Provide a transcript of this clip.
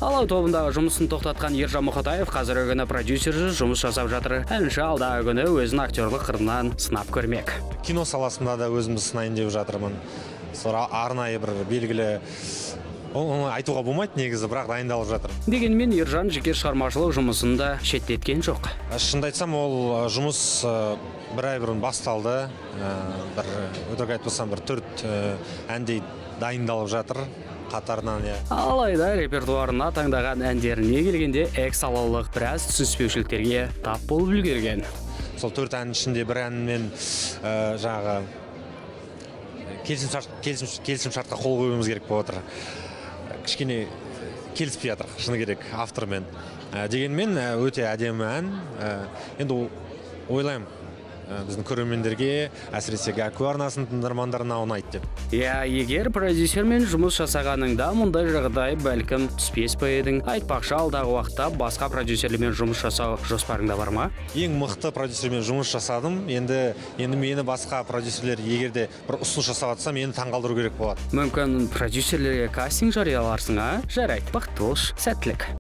Алау тобындағы жұмысын тоқтатқан Ержан Мұқатаев қазіргі күні продюсерсіз жұмыс жасап жатыр. Әнші алдағы күні өзін актерлық қырынан сынап көрмек. Кино саласында да өзімді сынайын деп жатырмын. Арнайы бір белгілі оны айтуға болмайды негізі, бірақ дайындалып жатыр. Дегенмен Ержан жеке шығармашылық жұмысын да шеттеткен жоқ. Шынымды айтсам, ол жұмыс бір ай бұрын басталды. Өтірік айтпасам, 4 әндей дайындалып жатыр қатарынан. Алайда репертуарына таңдаған әндеріне келгенде экс-салалық біраз түсініспеушіліктерге тап болып үлгерген. Сол 4 ән ішінде бір әнмен жаңағы келісім-шартқа қол қоюымыз керек болып отыр. Кішкене келіспей жатыр, шыны керек, автормен. Дегенмен өте әдемі ән. Енді ойлаймын, біздің көрермендерге, әсіресе Гәкку арнасының тыңдармандарына ұнайды деп. Егер продюсермен жұмыс жасағаныңда мұндай жағдай бәлкім түспес пе едің? Айтпақшы, алдағы уақытта басқа продюсерлермен жұмыс жасау жоспарыңда бар ма? Ең мықты продюсермен жұмыс жасадым. Енді мені басқа продюсерлер егерде бір ұсыныс жасап жатса, мені таңғалдыру керек болады. Мүмкін продюсерлерге кастинг жарияларсың, а? Жарайды, бақытты болшы, сәттілік.